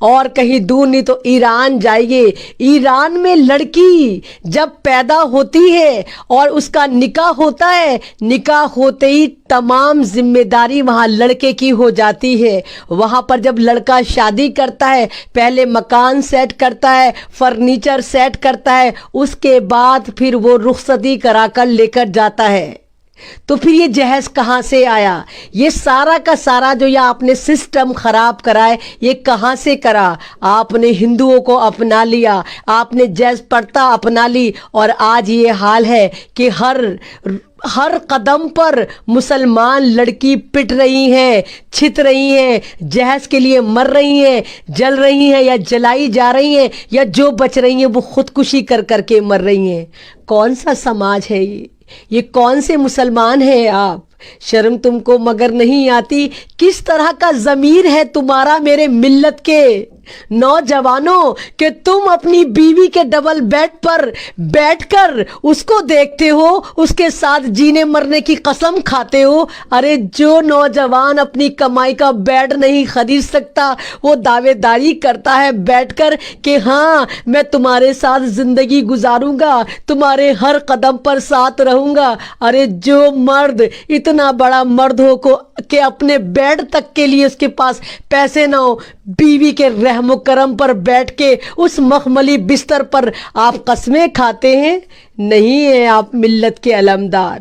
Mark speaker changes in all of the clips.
Speaker 1: اور کہیں دور نہیں تو ایران جائیے. ایران میں لڑکی جب پیدا ہوتی ہے اور اس کا نکاح ہوتا ہے, نکاح ہوتے ہی تمام ذمہ داری وہاں لڑکے کی ہو جاتی ہے. وہاں پر جب لڑکا شادی کرتا ہے, پہلے مکان سیٹ کرتا ہے, فرنیچر سیٹ کرتا ہے, اس کے بعد پھر وہ رخصتی کرا کر لے کر جاتا ہے. تو پھر یہ جہیز کہاں سے آیا؟ یہ سارا کا سارا جو یہ آپ نے سسٹم خراب کرا ہے, یہ کہاں سے کرا؟ آپ نے ہندوؤں کو اپنا لیا, آپ نے جہیز پرتا اپنا لی, اور آج یہ حال ہے کہ ہر قدم پر مسلمان لڑکی پٹ رہی ہیں, چھت رہی ہیں, جہیز کے لیے مر رہی ہیں, جل رہی ہیں یا جلائی جا رہی ہیں, یا جو بچ رہی ہیں وہ خودکشی کر کے مر رہی ہیں. کون سا سماج ہے یہ کون سے مسلمان ہیں آپ؟ شرم تم کو مگر نہیں آتی؟ کس طرح کا ضمیر ہے تمہارا میرے ملت کے نوجوانوں کہ تم اپنی بیوی کے ڈبل بیڈ پر بیٹھ کر اس کو دیکھتے ہو, اس کے ساتھ جینے مرنے کی قسم کھاتے ہو. ارے جو نوجوان اپنی کمائی کا بیڈ نہیں خرید سکتا, وہ دعوے داری کرتا ہے بیٹھ کر کہ ہاں میں تمہارے ساتھ زندگی گزاروں گا, تمہارے ہر قدم پر ساتھ رہوں گا. ارے جو مرد اتنا بڑا مرد ہو کو کہ اپنے بیڈ تک کے لیے اس کے پاس پیسے نہ ہو, بیوی کے رحم و کرم پر بیٹھ کے اس مخملی بستر پر آپ قسمیں کھاتے ہیں. نہیں ہیں آپ ملت کے علمدار.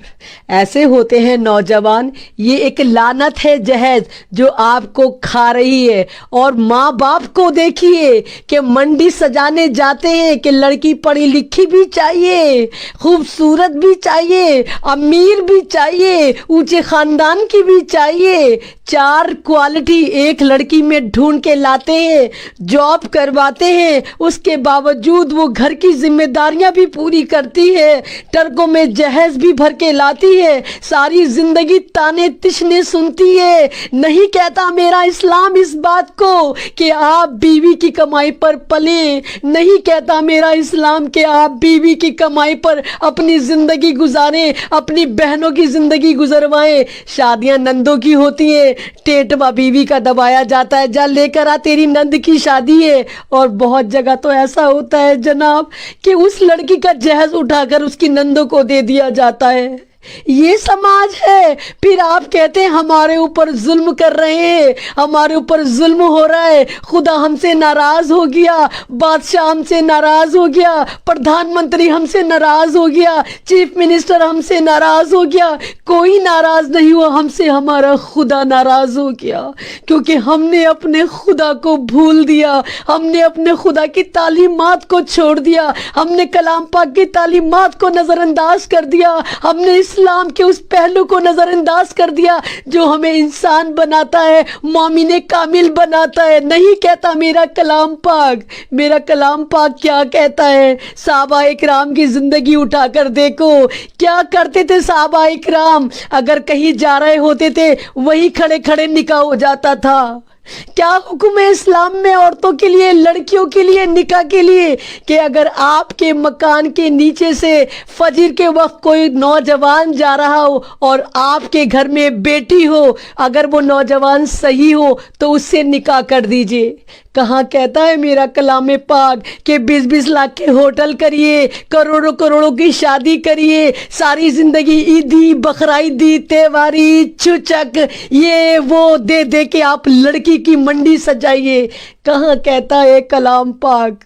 Speaker 1: ایسے ہوتے ہیں نوجوان. یہ ایک لعنت ہے جہیز جو آپ کو کھا رہی ہے. اور ماں باپ کو دیکھیے کہ منڈی سجانے جاتے ہیں کہ لڑکی پڑھی لکھی بھی چاہیے, خوبصورت بھی چاہیے, امیر بھی چاہیے, اونچے خاندان کی بھی چاہیے. 4 کوالٹی ایک لڑکی میں ڈھونڈ کے لاتے ہیں, جاب کرواتے ہیں, اس کے باوجود وہ گھر کی ذمہ داریاں بھی پوری کرتی ہے, ٹرکوں میں جہیز بھی بھر کے لاتی ہے, ساری زندگی تانے تشنے سنتی ہے. نہیں کہتا میرا اسلام اس بات کو کہ آپ بیوی کی کمائی پر پلیں, نہیں کہتا میرا اسلام کہ آپ بیوی کی کمائی پر اپنی زندگی گزاریں, اپنی بہنوں کی زندگی گزروائیں. شادیاں نندوں کی ہوتی ہیں, ٹیٹوا بیوی کا دبایا جاتا ہے, جا لے کر آ تیری نند کی شادی ہے. اور بہت جگہ تو ایسا ہوتا ہے جناب کہ اس لڑکی کا جہیز اٹھا کر اس کی نندوں کو دے دیا جاتا ہے. یہ سماج ہے. پھر آپ کہتے ہیں ہمارے اوپر ظلم کر رہے ہیں, ہمارے اوپر ظلم ہو رہا ہے, خدا ہم سے ناراض ہو گیا, بادشاہ ہم سے ناراض ہو گیا, پردھان منتری ہم سے ناراض ہو گیا, چیف منسٹر ہم سے ناراض ہو گیا. کوئی ناراض نہیں ہوا ہم سے, ہمارا خدا ناراض ہو گیا کیونکہ ہم نے اپنے خدا کو بھول دیا, ہم نے اپنے خدا کی تعلیمات کو چھوڑ دیا, ہم نے کلام پاک کی تعلیمات کو نظر انداز کر دیا, ہم نے اسلام کے اس پہلو کو نظر انداز کر دیا جو ہمیں انسان بناتا ہے, مومن کامل بناتا ہے. نہیں کہتا میرا کلام پاک کیا کہتا ہے. صحابہ اکرام کی زندگی اٹھا کر دیکھو, کیا کرتے تھے صحابہ اکرام؟ اگر کہیں جا رہے ہوتے تھے وہی کھڑے کھڑے نکاح ہو جاتا تھا. کیا حکم ہے اسلام میں عورتوں کے لیے, لڑکیوں کے لیے, نکاح کے لیے کہ اگر آپ کے مکان کے نیچے سے فجر کے وقت کوئی نوجوان جا رہا ہو اور آپ کے گھر میں بیٹی ہو, اگر وہ نوجوان صحیح ہو تو اس سے نکاح کر دیجئے. کہاں کہتا ہے میرا کلام پاک کہ 20-20 لاکھ کے ہوٹل کریے, کروڑوں کی شادی کریے, ساری زندگی عیدی, بقرعیدی, تہواری, چچک, یہ وہ دے دے کے آپ لڑکی کی منڈی سجائیے. کہاں کہتا ہے کلام پاک؟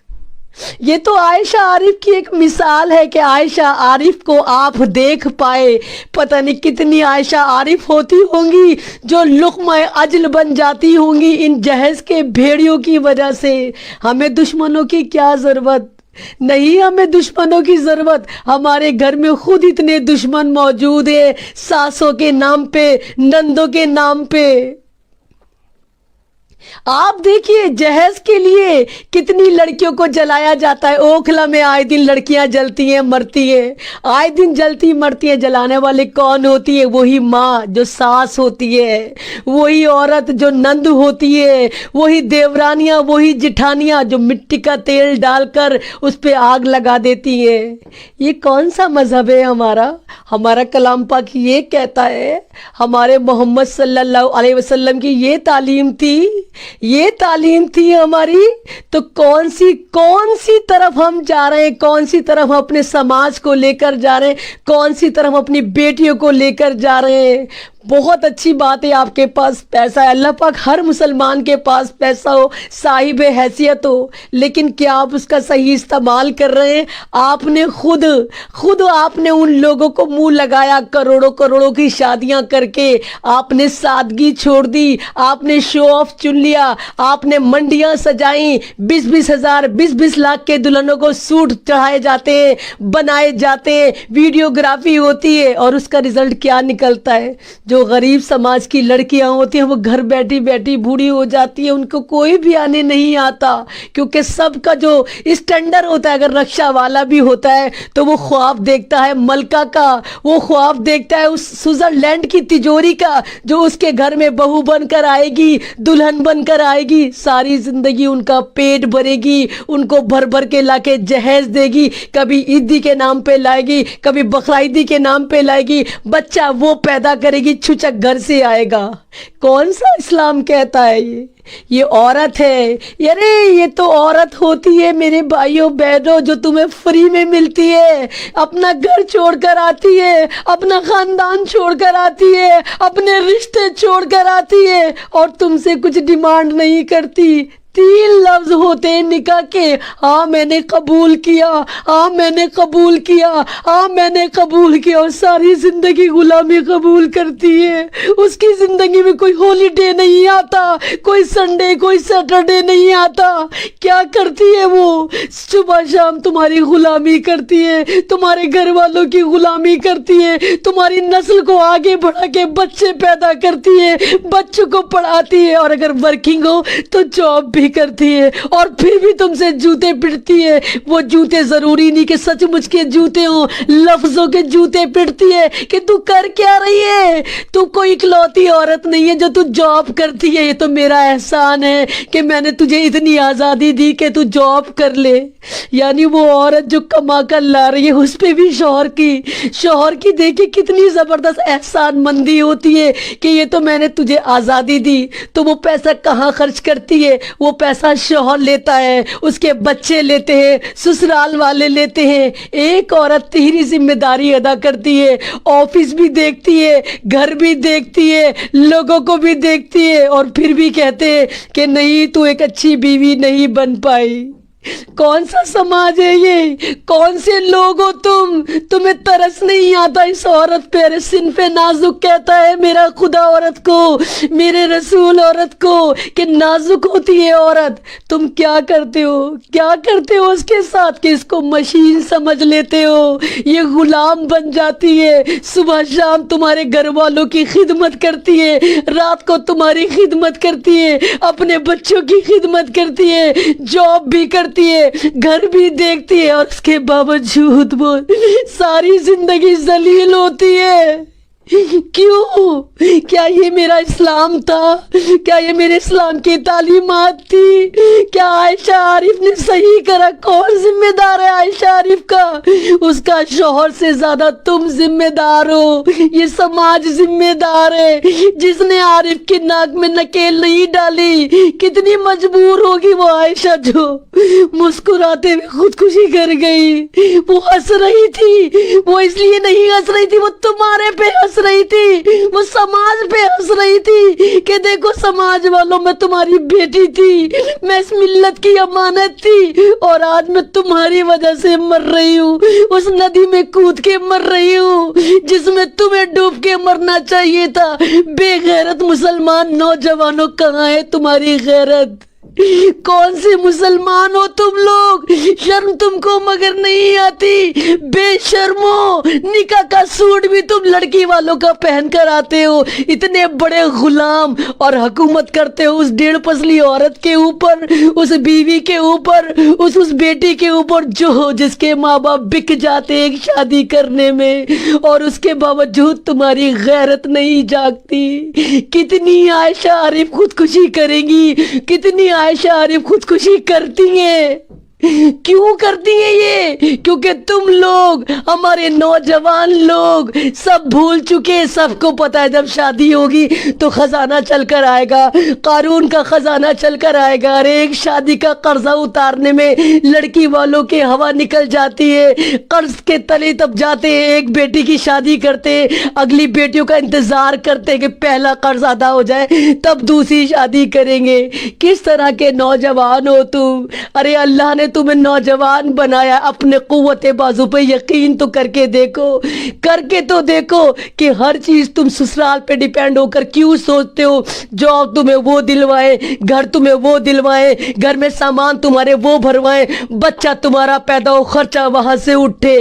Speaker 1: یہ تو عائشہ عارف کی ایک مثال ہے کہ عائشہ عارف کو آپ دیکھ پائے. پتہ نہیں کتنی عائشہ عارف ہوتی ہوں گی جو لقمہ اجل بن جاتی ہوں گی ان جہیز کے بھیڑیوں کی وجہ سے. ہمیں دشمنوں کی کیا ضرورت؟ نہیں ہمیں دشمنوں کی ضرورت. ہمارے گھر میں خود اتنے دشمن موجود ہیں, ساسوں کے نام پہ, نندوں کے نام پہ. آپ دیکھیے جہیز کے لیے کتنی لڑکیوں کو جلایا جاتا ہے. اوکھلا میں آئے دن لڑکیاں جلتی ہیں, مرتی ہیں, آئے دن جلتی مرتی ہیں. جلانے والے کون ہوتی ہے؟ وہی ماں جو ساس ہوتی ہے, وہی عورت جو نند ہوتی ہے, وہی دیورانیاں, وہی جٹھانیاں جو مٹی کا تیل ڈال کر اس پہ آگ لگا دیتی ہیں. یہ کون سا مذہب ہے ہمارا؟ ہمارا کلام پاک یہ کہتا ہے, ہمارے محمد صلی اللہ علیہ وسلم کی یہ تعلیم تھی یہ تعلیم تھی ہماری، تو کون سی طرف ہم جا رہے ہیں، کون سی طرف اپنے سماج کو لے کر جا رہے ہیں، کون سی طرف اپنی بیٹیوں کو لے کر جا رہے ہیں۔ بہت اچھی بات ہے آپ کے پاس پیسہ ہے، اللہ پاک ہر مسلمان کے پاس پیسہ ہو، صاحب حیثیت ہو، لیکن کیا آپ اس کا صحیح استعمال کر رہے ہیں؟ آپ نے خود آپ نے ان لوگوں کو منہ لگایا، کروڑوں کی شادیاں کر کے آپ نے سادگی چھوڑ دی، آپ نے شو آف چن لیا، آپ نے منڈیاں سجائیں، 20 ہزار 20 لاکھ کے دلہنوں کو سوٹ چڑھائے جاتے ہیں، بنائے جاتے ہیں، ویڈیوگرافی ہوتی ہے، اور اس کا رزلٹ کیا نکلتا ہے؟ جو غریب سماج کی لڑکیاں ہوتی ہیں وہ گھر بیٹھی بوڑھی ہو جاتی ہیں، ان کو کوئی بھی آنے نہیں آتا، کیونکہ سب کا جو اسٹینڈرڈ ہوتا ہے، اگر رکشہ والا بھی ہوتا ہے تو وہ خواب دیکھتا ہے ملکہ کا، وہ خواب دیکھتا ہے اس سوئٹزرلینڈ کی تجوری کا، جو اس کے گھر میں بہو بن کر آئے گی، دلہن بن کر آئے گی، ساری زندگی ان کا پیٹ بھرے گی، ان کو بھر کے لا کے جہیز دے گی، کبھی عیدی کے نام پہ لائے گی، کبھی بقرعیدی کے نام پہ لائے گی، بچہ وہ پیدا کرے گی، چھچک گھر سے آئے گا۔ کون سا اسلام کہتا ہے یہ عورت ہے؟ یارے یہ تو عورت ہوتی ہے میرے بھائیوں بہنوں، جو تمہیں فری میں ملتی ہے، اپنا گھر چھوڑ کر آتی ہے، اپنا خاندان چھوڑ کر آتی ہے، اپنے رشتے چھوڑ کر آتی ہے، اور تم سے کچھ ڈیمانڈ نہیں کرتی۔ 3 لفظ ہوتے ہیں نکاح کے، ہاں میں نے قبول کیا، ہاں میں نے قبول کیا، ہاں میں نے قبول کیا، اور ساری زندگی غلامی قبول کرتی ہے۔ اس کی زندگی میں کوئی ہالیڈے نہیں آتا، کوئی سنڈے کوئی سیٹرڈے نہیں آتا۔ کیا کرتی ہے وہ؟ صبح شام تمہاری غلامی کرتی ہے، تمہارے گھر والوں کی غلامی کرتی ہے، تمہاری نسل کو آگے بڑھا کے بچے پیدا کرتی ہے، بچوں کو پڑھاتی ہے، اور اگر ورکنگ ہو تو جاب بھی کرتی ہے، اور پھر بھی تم سے جوتے پڑتی ہے۔ وہ جوتے ضروری نہیں کہ سچ مچ کے جوتے ہوں، لفظوں کے جوتے پڑتی ہے کہ تو کر کیا رہی ہے؟ تو کوئی اکلوتی عورت نہیں ہے جو تو جاب کرتی ہے، یہ تو میرا احسان ہے کہ میں نے تجھے اتنی آزادی دی کہ تو جاب کر لے۔ یعنی وہ عورت جو کما کر لا رہی ہے، اس پہ بھی شوہر کی دیکھیں کتنی زبردست احسان مندی ہوتی ہے کہ یہ تو میں نے تجھے آزادی دی۔ تو وہ پیسہ کہاں خرچ کرتی ہے؟ وہ پیسہ شوہر لیتا ہے، اس کے بچے لیتے ہیں، سسرال والے لیتے ہیں۔ ایک عورت تیری ذمہ داری ادا کرتی ہے، آفس بھی دیکھتی ہے، گھر بھی دیکھتی ہے، لوگوں کو بھی دیکھتی ہے، اور پھر بھی کہتے ہیں کہ نہیں تو ایک اچھی بیوی نہیں بن پائی۔ کون سا سماج ہے یہ؟ کون سے لوگ ہو تمہیں ترس نہیں آتا اس عورت پہ؟ صنف نازک کہتا ہے میرا خدا عورت کو، میرے رسول عورت کو کہ نازک ہوتی ہے عورت۔ تم کیا کرتے ہو اس کے ساتھ کہ اس کو مشین سمجھ لیتے ہو، یہ غلام بن جاتی ہے، صبح شام تمہارے گھر والوں کی خدمت کرتی ہے، رات کو تمہاری خدمت کرتی ہے، اپنے بچوں کی خدمت کرتی ہے، جاب بھی کرتی ہے، گھر بھی دیکھتی ہے، اور اس کے باوجود وہ ساری زندگی ذلیل ہوتی ہے۔ کیوں؟ کیا یہ میرا اسلام تھا؟ کیا یہ میرے اسلام کی تعلیمات تھی؟ کیا عائشہ عارف نے صحیح کرا؟ کون ذمہ دار ہے عائشہ عارف کا؟ اس کا شوہر سے زیادہ تم ذمہ دار ہو، یہ سماج ذمہ دار ہے۔ جس نے عارف کی ناک میں نکیل نہیں ڈالی، کتنی مجبور ہوگی وہ عائشہ جو مسکراتے ہوئے خودکشی کر گئی۔ وہ ہنس رہی تھی، وہ اس لیے نہیں ہنس رہی تھی، وہ تمہارے پہ ہنس رہی تھی، وہ سماج پہ ہنس رہی تھی کہ دیکھو سماج والوں، میں تمہاری بیٹی تھی، میں اس ملت کی امانت تھی، اور آج میں تمہاری وجہ سے مر رہی ہوں، اس ندی میں کود کے مر رہی ہوں جس میں تمہیں ڈوب کے مرنا چاہیے تھا۔ بے غیرت مسلمان نوجوانوں، کہاں ہے تمہاری غیرت؟ کون سے مسلمان ہو تم لوگ؟ شرم تم کو مگر نہیں آتی؟ بے شرمو، نکاح کا سوٹ بھی تم لڑکی والوں کا پہن کر آتے ہو، اتنے بڑے غلام، اور حکومت کرتے ہو اس 1.5 پسلی عورت کے اوپر، اس بیوی کے اوپر، اس بیٹی کے اوپر جس کے ماں باپ بک جاتے ایک شادی کرنے میں، اور اس کے باوجود تمہاری غیرت نہیں جاگتی۔ کتنی عائشہ عارف خودکشی کریں گی، کتنی عائشہ عارف خودکشی کرتی ہیں؟ کیوں کرتی ہیں یہ؟ کیونکہ تم لوگ، ہمارے نوجوان لوگ سب بھول چکے. سب کو پتا ہے جب شادی ہوگی تو خزانہ چل کر آئے گا، قارون کا خزانہ چل کر آئے گا. ارے ایک شادی کا قرضہ اتارنے میں لڑکی والوں کے ہوا نکل جاتی ہے، قرض کے تلے تب جاتے ہیں. ایک بیٹی کی شادی کرتے، اگلی بیٹیوں کا انتظار کرتے کہ پہلا قرض ادا ہو جائے تب دوسری شادی کریں گے. کس طرح کے نوجوان ہو تم؟ ارے اللہ نے تمہیں نوجوان بنایا، اپنے قوت بازو پہ یقین تو کر کے دیکھو، کر کے تو دیکھو کہ ہر چیز تم سسرال پہ ڈیپینڈ ہو کر کیوں سوچتے ہو؟ جاب تمہیں وہ دلوائے، گھر تمہیں وہ دلوائے، گھر میں سامان تمہارے وہ بھروائے، بچہ تمہارا پیدا ہو، خرچہ وہاں سے اٹھے.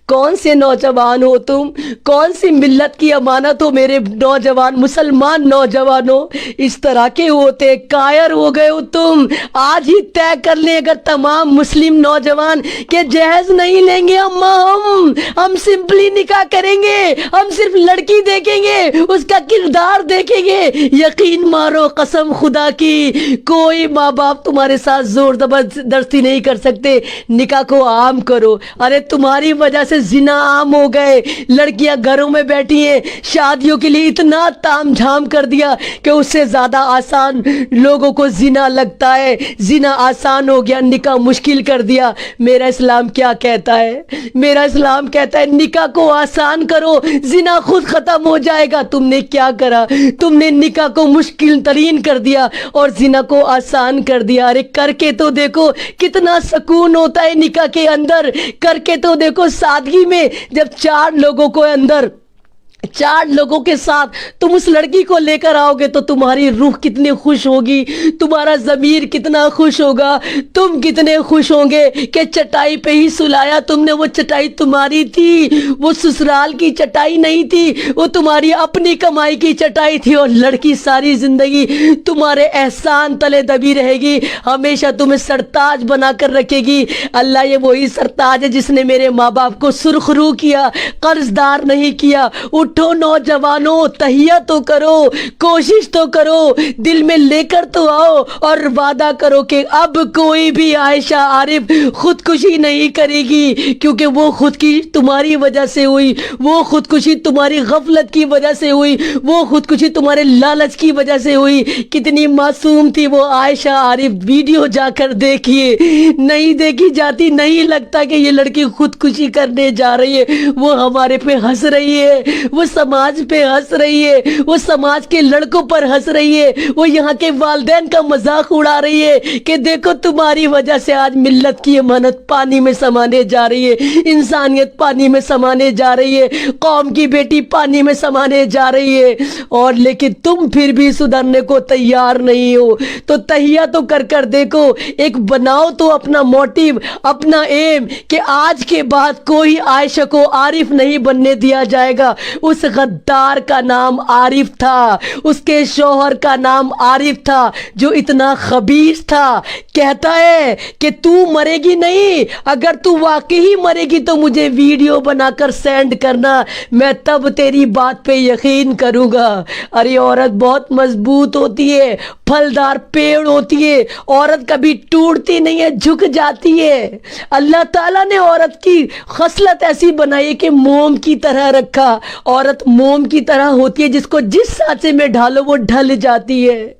Speaker 1: کون سے نوجوان ہو تم؟ کون سی ملت کی امانت ہو میرے نوجوان مسلمان نوجوانوں؟ اس طرح کے ہوتے کائر ہو گئے ہو تم. آج ہی طے کر لیں اگر تمام مسلم نوجوان کہ جہیز نہیں لیں گے ہم سمپلی نکاح کریں گے، ہم صرف لڑکی دیکھیں گے، اس کا کردار دیکھیں گے. یقین مارو قسم خدا کی، کوئی ماں باپ تمہارے ساتھ زور زبردستی نہیں کر سکتے. نکاح کو عام کرو. ارے تمہاری وجہ سے زنا عام ہو گئے، لڑکیاں گھروں میں بیٹھی ہیں، شادیوں کے لیے اتنا تام جھام کر دیا کہ اس سے زیادہ آسان لوگوں کو زنا لگتا ہے. زنا آسان ہو گیا، نکاح مشکل کر دیا. میرا اسلام کیا کہتا ہے؟ میرا اسلام کہتا ہے نکاح کو آسان کرو، زنا خود ختم ہو جائے گا. تم نے کیا کرا؟ تم نے نکاح کو مشکل ترین کر دیا اور زنا کو آسان کر دیا. ارے کر کے تو دیکھو کتنا سکون ہوتا ہے نکاح کے اندر. کر کے تو دیکھو سادگی میں جب چار لوگوں کے ساتھ تم اس لڑکی کو لے کر آؤ گے تو تمہاری روح کتنی خوش ہوگی، تمہارا ضمیر کتنا خوش ہوگا، تم کتنے خوش ہوں گے کہ چٹائی پہ ہی سلایا تم نے. وہ چٹائی تمہاری تھی، وہ سسرال کی چٹائی نہیں تھی، وہ تمہاری اپنی کمائی کی چٹائی تھی. اور لڑکی ساری زندگی تمہارے احسان تلے دبی رہے گی، ہمیشہ تمہیں سرتاج بنا کر رکھے گی. اللہ یہ وہی سرتاج ہے جس نے میرے ماں باپ کو سرخ رو کیا، قرض دار نہیں کیا. اٹھو نوجوانوں، تہیہ تو کرو، کوشش تو کرو، دل میں لے کر تو آؤ اور وعدہ کرو کہ اب کوئی بھی عائشہ عارف خودکشی نہیں کرے گی. کیونکہ وہ خودکشی تمہاری وجہ سے ہوئی، وہ خودکشی تمہاری غفلت کی وجہ سے ہوئی، وہ خودکشی تمہارے لالچ کی وجہ سے ہوئی. کتنی معصوم تھی وہ عائشہ عارف، ویڈیو جا کر دیکھیے. نہیں دیکھی جاتی، نہیں لگتا کہ یہ لڑکی خودکشی کرنے جا رہی ہے. وہ ہمارے پہ ہنس رہی ہے، وہ سماج پہ ہنس رہی ہے، وہ سماج کے لڑکوں پر ہنس رہی ہے، وہ یہاں کے والدین کا مذاق اڑا رہی ہے کہ دیکھو تمہاری وجہ سے آج ملت کی امانت پانی میں سمانے جا رہی ہے، انسانیت پانی میں سمانے جا رہی ہے، قوم کی بیٹی پانی میں سمانے جا رہی ہے. اور لیکن تم پھر بھی سدھرنے کو تیار نہیں ہو. تو تہیہ تو کر دیکھو، ایک بناؤ تو اپنا موٹیو، اپنا ایم کہ آج کے بعد کوئی عائشہ کو عارف نہیں بننے دیا جائے گا. اس غدار کا نام عارف تھا، اس کے شوہر کا نام عارف تھا جو اتنا خبیث تھا. کہتا ہے کہ تو مرے گی نہیں، اگر تو واقعی مرے گی تو مجھے ویڈیو بنا کر سینڈ کرنا، میں تب تیری بات پہ یقین کروں گا. ارے عورت بہت مضبوط ہوتی ہے، پھلدار پیڑ ہوتی ہے، عورت کبھی ٹوٹتی نہیں ہے، جھک جاتی ہے. اللہ تعالیٰ نے عورت کی خصلت ایسی بنائی کہ موم کی طرح رکھا. عورت موم کی طرح ہوتی ہے، جس کو جس سانچے میں ڈالو وہ ڈھل جاتی ہے.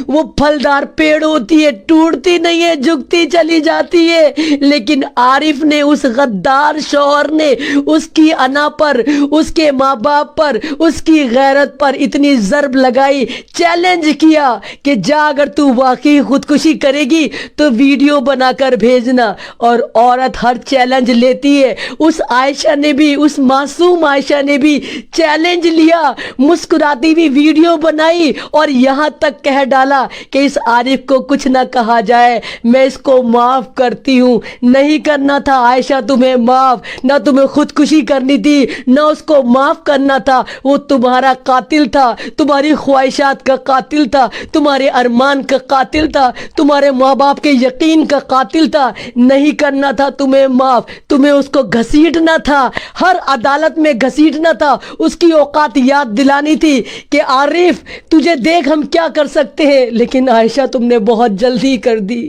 Speaker 1: وہ پھلدار پیڑ ہوتی ہے، ٹوٹتی نہیں ہے، جھکتی چلی جاتی ہے. لیکن عارف نے، اس غدار شوہر نے اس کی انا پر، اس کے ماں باپ پر، اس کی غیرت پر اتنی ضرب لگائی، چیلنج کیا کہ جا اگر تو واقعی خودکشی کرے گی تو ویڈیو بنا کر بھیجنا. اور عورت ہر چیلنج لیتی ہے. اس عائشہ نے بھی، اس معصوم عائشہ نے بھی چیلنج لیا، مسکراتی بھی ویڈیو بنائی اور یہاں تک کہہ ڈالا کہ اس عارف کو کچھ نہ کہا جائے، میں اس کو معاف کرتی ہوں. نہیں کرنا تھا عائشہ تمہیں معاف، نہ تمہیں خودکشی کرنی تھی، نہ اس کو معاف کرنا تھا. وہ تمہارا قاتل تھا، تمہاری خواہشات کا قاتل تھا، تمہارے ارمان کا قاتل تھا، تمہارے ماں باپ کے یقین کا قاتل تھا. نہیں کرنا تھا تمہیں معاف، تمہیں اس کو گھسیٹنا تھا، ہر عدالت میں گھسیٹنا تھا. اس کی اوقات یاد دلانی تھی کہ عارف تجھے دیکھ ہم کیا کر سکتے ہیں. لیکن عائشہ تم نے بہت جلدی کر دی،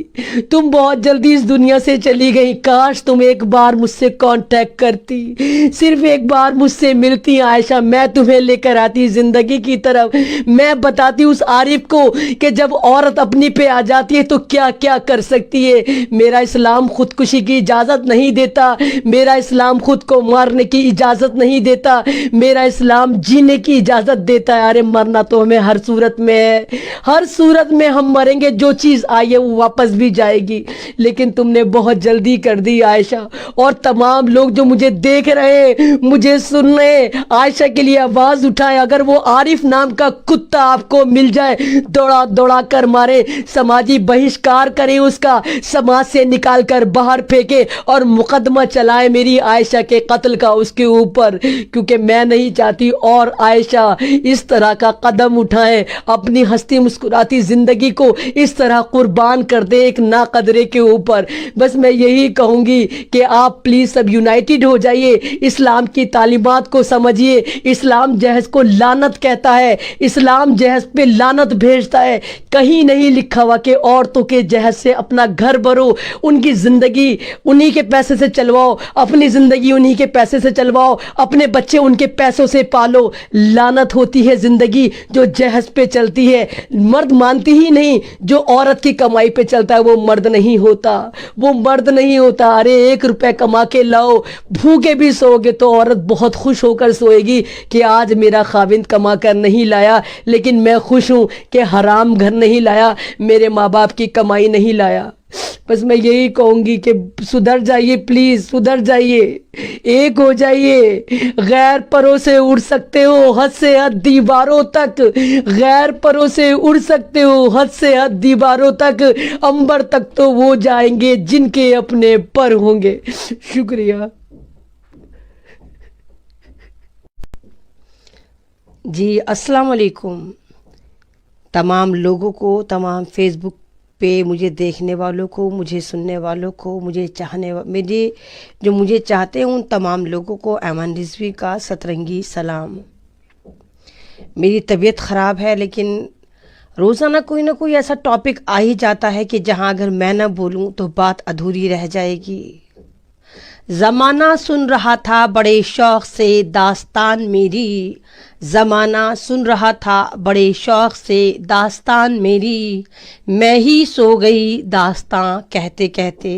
Speaker 1: تم بہت جلدی اس دنیا سے چلی گئی. کاش تم ایک بار مجھ سے کانٹیکٹ کرتی، صرف ایک بار مجھ سے ملتی عائشہ، میں تمہیں لے کر آتی زندگی کی طرف، میں بتاتی اس عارف کو کہ جب عورت اپنی پہ آ جاتی ہے تو کیا کیا کر سکتی ہے. میرا اسلام خودکشی کی اجازت نہیں دیتا، میرا اسلام خود کو مارنے کی اجازت نہیں دیتا، میرا اسلام جینے کی اجازت دیتا ہے. ارے مرنا تو ہمیں ہر صورت میں ہے، ہر صورت میں ہم مریں گے، جو چیز آئی ہے وہ واپس بھی جائے گی. لیکن تم نے بہت جلدی کر دی عائشہ. اور تمام لوگ جو مجھے دیکھ رہے ہیں، مجھے سن رہے ہیں، عائشہ کے لیے آواز اٹھائیں. اگر وہ عارف نام کا کتا آپ کو مل جائے، دوڑا دوڑا کر مارے، سماجی بہشکار کریں، اس کا سماج سے نکال کر باہر پھینکے اور مقدمہ چلائے میری عائشہ کے قتل کا اس کے اوپر، کیونکہ میں نہیں چاہتی اور عائشہ اس طرح کا قدم اٹھائے، اپنی ہستی مسکراتی زندگی کو اس طرح قربان کر دے ایک ناقدرے کے اوپر. بس میں یہی کہوں گی کہ آپ پلیز سب یونائٹڈ ہو جائیے، اسلام کی تعلیمات کو سمجھیے. اسلام جہیز کو لعنت کہتا ہے، اسلام جہیز پہ لعنت بھیجتا ہے. کہیں نہیں لکھا ہوا کہ عورتوں کے جہیز سے اپنا گھر بھرو، ان کی زندگی انہی کے پیسے سے چلواؤ، اپنی زندگی انہی کے پیسے سے چلواؤ، اپنے بچے ان کے پیسوں سے پالو. لعنت ہوتی ہے زندگی جو جہیز پہ چلتی ہے. مرد مانتی ہی نہیں، جو عورت کی کمائی پہ چلتا ہے وہ مرد نہیں ہوتا، وہ مرد نہیں ہوتا. ارے 1 روپے کما کے لاؤ، بھوکے بھی سو گے تو عورت بہت خوش ہو کر سوئے گی کہ آج میرا خاوند کما کر نہیں لایا، لیکن میں خوش ہوں کہ حرام گھر نہیں لایا، میرے ماں باپ کی کمائی نہیں لایا. بس میں یہی کہوں گی کہ سدھر جائیے، پلیز سدھر جائیے، ایک ہو جائیے. غیر پروں سے اڑ سکتے ہو حد سے حد دیواروں تک، غیر پروں سے اڑ سکتے ہو حد سے حد دیواروں تک، عنبر تک تو وہ جائیں گے جن کے اپنے پر ہوں گے. شکریہ. جی السلام علیکم تمام لوگوں کو، تمام فیس بک پہ مجھے دیکھنے والوں کو، مجھے سننے والوں کو، مجھے چاہنے جو مجھے چاہتے ہیں ان تمام لوگوں کو ایمان رضوی کا سترنگی سلام. میری طبیعت خراب ہے، لیکن روزانہ کوئی نہ کوئی ایسا ٹاپک آ ہی جاتا ہے کہ جہاں اگر میں نہ بولوں تو بات ادھوری رہ جائے گی. زمانہ سن رہا تھا بڑے شوق سے داستان میری، زمانہ سن رہا تھا بڑے شوق سے داستان میری، میں ہی سو گئی داستاں کہتے کہتے.